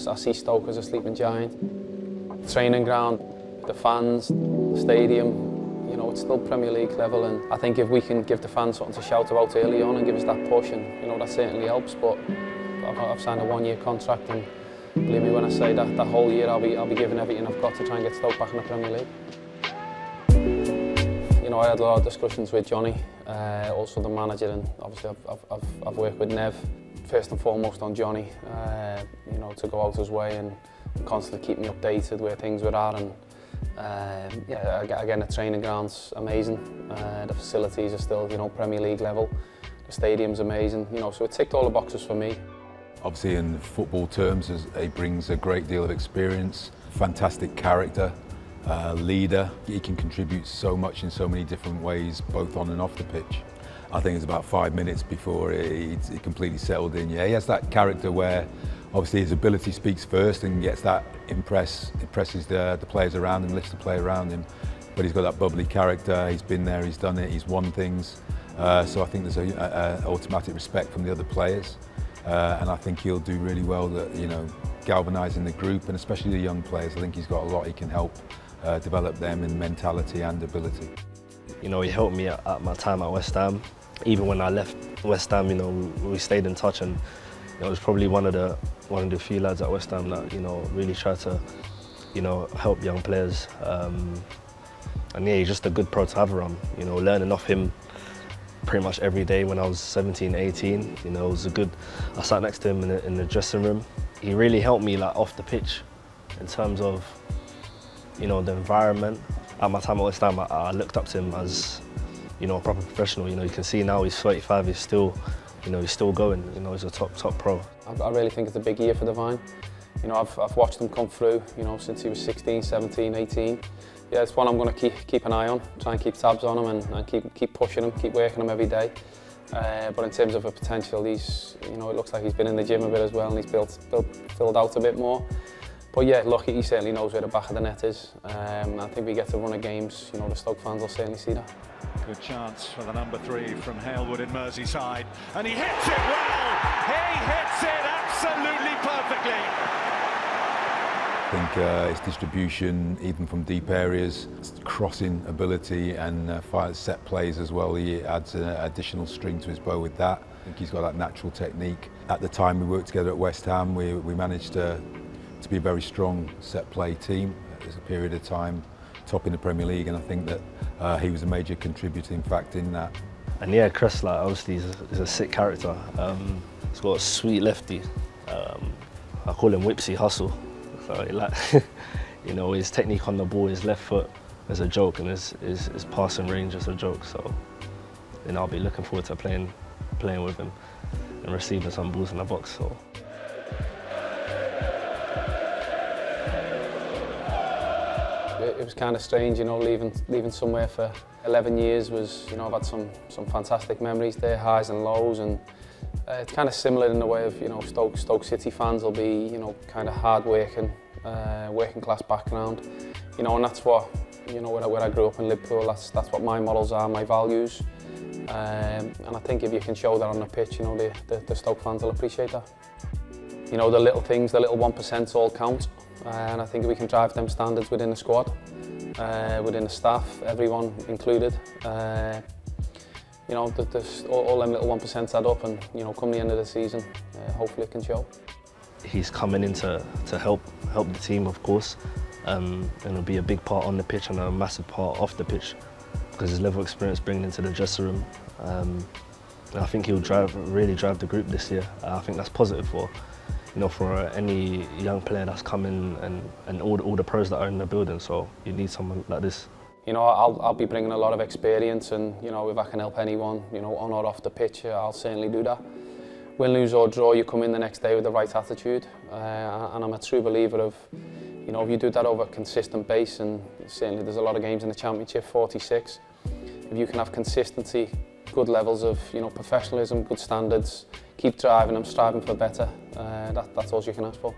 I see Stoke as a sleeping giant. Training ground, the fans, the stadium, you know, it's still Premier League level, and I think if we can give the fans something to shout about early on and give us that push, and you know, that certainly helps. But I've signed a 1-year contract, and believe me when I say that whole year I'll be giving everything I've got to try and get Stoke back in the Premier League. You know, I had a lot of discussions with Johnny, also the manager, and obviously I've worked with Nev. First and foremost on Johnny, you know, to go out his way and constantly keep me updated where things were at, and yeah, again, the training ground's amazing. The facilities are still, you know, Premier League level. The stadium's amazing, you know, so it ticked all the boxes for me. Obviously, in football terms, he brings a great deal of experience, fantastic character, leader. He can contribute so much in so many different ways, both on and off the pitch. I think it's about 5 minutes before he completely settled in. Yeah, he has that character where obviously his ability speaks first and gets that impresses the players around him, lifts the player around him. But he's got that bubbly character. He's been there, he's done it, he's won things. So I think there's a automatic respect from the other players, and I think he'll do really well. That, you know, galvanising the group and especially the young players. I think he's got a lot he can help develop them in mentality and ability. You know, he helped me at my time at West Ham. Even when I left West Ham, you know, we stayed in touch, and you know, it was probably one of the few lads at West Ham that, you know, really tried to, you know, help young players. And yeah, he's just a good pro to have around. You know, learning off him pretty much every day when I was 17, 18. You know, it was a good. I sat next to him in the dressing room. He really helped me, like, off the pitch, in terms of, you know, the environment. At my time at West Ham, I looked up to him as, you know, a proper professional. You know, you can see now he's 35. He's still, you know, he's still going. You know, he's a top pro. I really think it's a big year for Divine. You know, I've watched him come through, you know, since he was 16, 17, 18. Yeah, it's one I'm going to keep an eye on, try and keep tabs on him, and keep pushing him, keep working him every day. But in terms of a potential, he's, you know, it looks like he's been in the gym a bit as well, and he's filled out a bit more. But yeah, look, he certainly knows where the back of the net is. I think we get to run of games, you know, the Stoke fans will certainly see that. Good chance for the number 3 from Halewood in Merseyside, and he hits it well! He hits it absolutely perfectly! I think his distribution, even from deep areas, crossing ability, and set plays as well, he adds an additional string to his bow with that. I think he's got that natural technique. At the time we worked together at West Ham, we managed to be a very strong set play team. There's a period of time top in the Premier League, and I think that he was a major contributor, in fact, in that. And yeah, Cresswell, obviously, is a sick character. He's got a sweet lefty. I call him Whipsy Hustle. So, like, you know, his technique on the ball, his left foot is a joke, and his passing range is a joke. So, you know, I'll be looking forward to playing with him and receiving some balls in the box. So. It was kind of strange, you know, leaving somewhere for 11 years. You know, I've had some fantastic memories there, highs and lows, and it's kind of similar in the way of, you know, Stoke City fans will be, you know, kind of hard-working, working class background, you know, and that's what, you know, where I grew up in Liverpool, that's what my models are, my values, and I think if you can show that on the pitch, you know, the Stoke fans will appreciate that. You know, the little things, the little 1% all count. And I think we can drive them standards within the squad, within the staff, everyone included. You know, all them little 1% add up, and you know, come the end of the season, hopefully it can show. He's coming in to help the team, of course, and it'll be a big part on the pitch and a massive part off the pitch, because his level of experience bringing into the dressing room. And I think he'll really drive the group this year. I think that's positive for, you know, for any young player that's coming, and all the pros that are in the building. So you need someone like this. You know, I'll be bringing a lot of experience, and you know, if I can help anyone, you know, on or off the pitch, I'll certainly do that. Win, lose or draw, you come in the next day with the right attitude, and I'm a true believer of, you know, if you do that over a consistent base, and certainly there's a lot of games in the Championship, 46. If you can have consistency, good levels of, you know, professionalism, good standards, keep driving them, striving for better. That's all you can ask for.